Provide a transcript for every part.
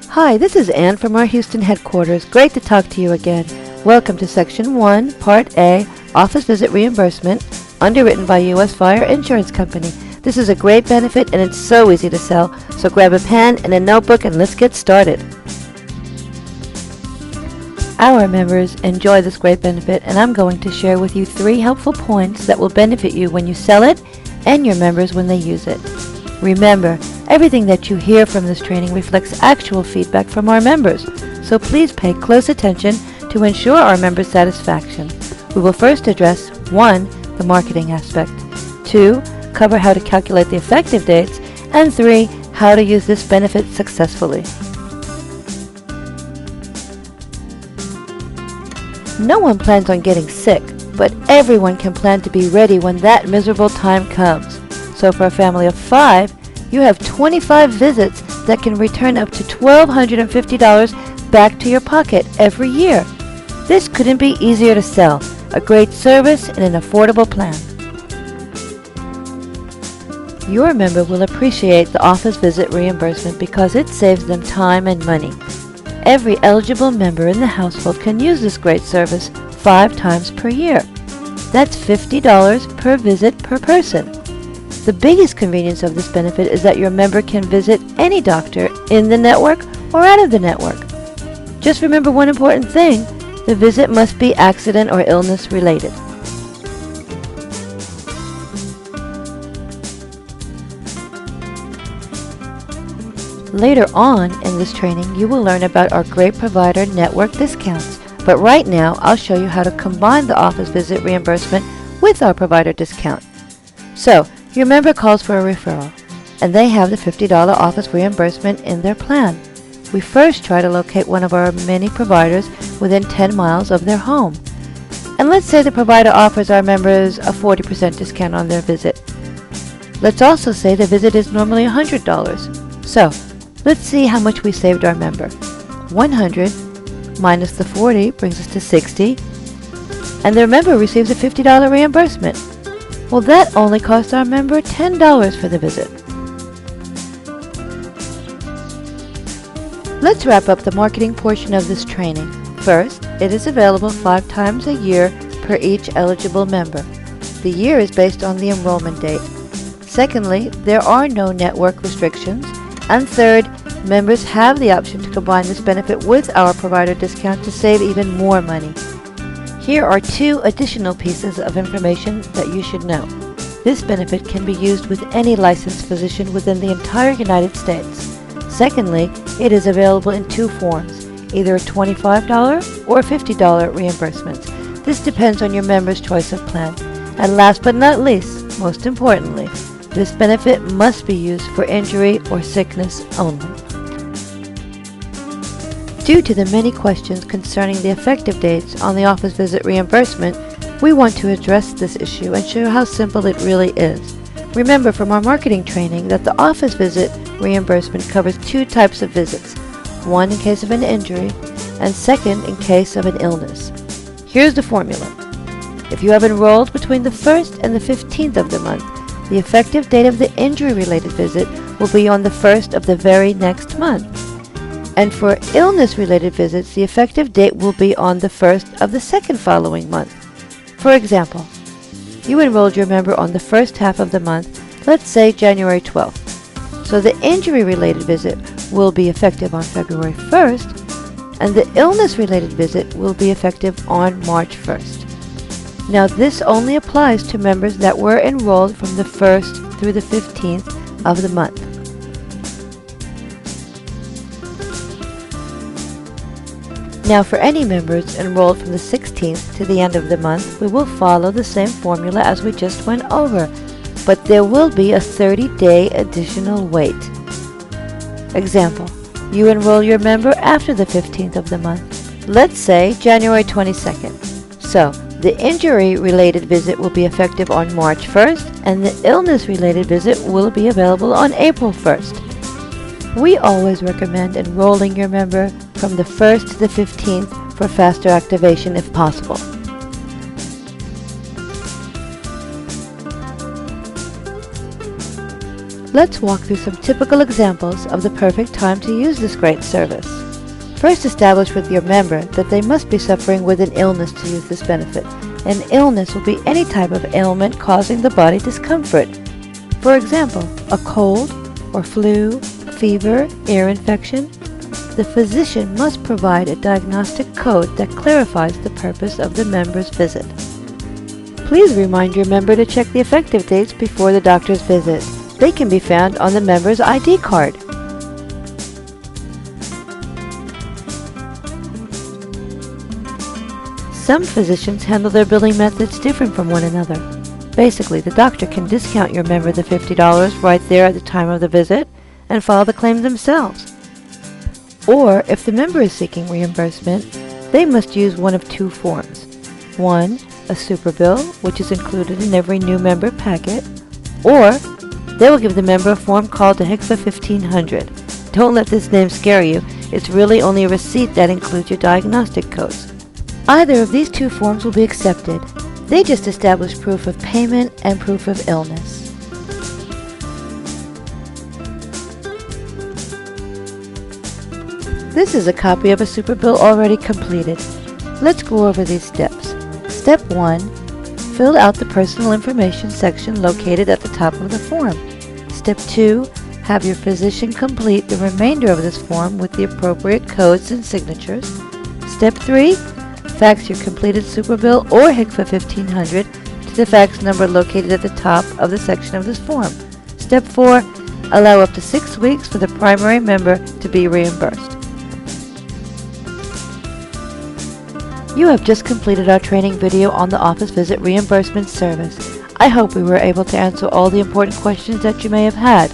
Hi, this is Ann from our Houston headquarters. Great to talk to you again. Welcome to Section 1, Part A, Office Visit Reimbursement, underwritten by U.S. Fire Insurance Company. This is a great benefit and it's so easy to sell, so grab a pen and a notebook and let's get started. Our members enjoy this great benefit, and I'm going to share with you 3 helpful points that will benefit you when you sell it and your members when they use it. Remember, everything that you hear from this training reflects actual feedback from our members, so please pay close attention to ensure our members' satisfaction. We will first address 1. The marketing aspect, 2. Cover how to calculate the effective dates, and 3. How to use this benefit successfully. No one plans on getting sick, but everyone can plan to be ready when that miserable time comes. So for a family of 5, you have 25 visits that can return up to $1,250 back to your pocket every year. This couldn't be easier to sell. A great service and an affordable plan. Your member will appreciate the office visit reimbursement because it saves them time and money. Every eligible member in the household can use this great service 5 times per year. That's $50 per visit per person. The biggest convenience of this benefit is that your member can visit any doctor in the network or out of the network. Just remember one important thing: the visit must be accident or illness related. Later on in this training, you will learn about our great provider network discounts. But right now, I'll show you how to combine the office visit reimbursement with our provider discount. So, your member calls for a referral, and they have the $50 office reimbursement in their plan. We first try to locate one of our many providers within 10 miles of their home. And let's say the provider offers our members a 40% discount on their visit. Let's also say the visit is normally $100. So, let's see how much we saved our member. 100 minus the 40 brings us to 60, and their member receives a $50 reimbursement. Well, that only cost our member $10 for the visit. Let's wrap up the marketing portion of this training. First, it is available 5 times a year per each eligible member. The year is based on the enrollment date. Secondly, there are no network restrictions. And third, members have the option to combine this benefit with our provider discount to save even more money. Here are 2 additional pieces of information that you should know. This benefit can be used with any licensed physician within the entire United States. Secondly, it is available in 2 forms, either a $25 or $50 reimbursement. This depends on your member's choice of plan. And last but not least, most importantly, this benefit must be used for injury or sickness only. Due to the many questions concerning the effective dates on the office visit reimbursement, we want to address this issue and show how simple it really is. Remember from our marketing training that the office visit reimbursement covers 2 types of visits, one in case of an injury, and second in case of an illness. Here's the formula. If you have enrolled between the 1st and the 15th of the month, the effective date of the injury-related visit will be on the 1st of the very next month. And for illness-related visits, the effective date will be on the 1st of the second following month. For example, you enrolled your member on the first half of the month, let's say January 12th. So the injury-related visit will be effective on February 1st, and the illness-related visit will be effective on March 1st. Now this only applies to members that were enrolled from the 1st through the 15th of the month. Now for any members enrolled from the 16th to the end of the month, we will follow the same formula as we just went over, but there will be a 30-day additional wait. Example, you enroll your member after the 15th of the month, let's say January 22nd. So, the injury-related visit will be effective on March 1st, and the illness-related visit will be available on April 1st. We always recommend enrolling your member from the 1st to the 15th for faster activation if possible. Let's walk through some typical examples of the perfect time to use this great service. First, establish with your member that they must be suffering with an illness to use this benefit. An illness will be any type of ailment causing the body discomfort. For example, a cold or flu, fever, ear infection. The physician must provide a diagnostic code that clarifies the purpose of the member's visit. Please remind your member to check the effective dates before the doctor's visit. They can be found on the member's ID card. Some physicians handle their billing methods different from one another. Basically, the doctor can discount your member the $50 right there at the time of the visit and file the claim themselves. Or, if the member is seeking reimbursement, they must use one of two forms. One, a super bill, which is included in every new member packet, or they will give the member a form called a HCFA 1500. Don't let this name scare you. It's really only a receipt that includes your diagnostic codes. Either of these two forms will be accepted. They just establish proof of payment and proof of illness. This is a copy of a super bill already completed. Let's go over these steps. Step 1. Fill out the personal information section located at the top of the form. Step 2. Have your physician complete the remainder of this form with the appropriate codes and signatures. Step 3. Fax your completed super bill or HCFA 1500 to the fax number located at the top of the section of this form. Step 4. Allow up to 6 weeks for the primary member to be reimbursed. You have just completed our training video on the office visit reimbursement service. I hope we were able to answer all the important questions that you may have had.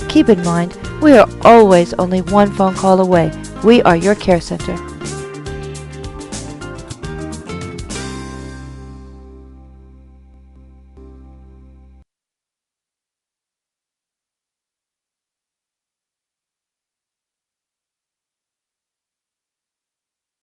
Keep in mind, we are always only one phone call away. We are your care center.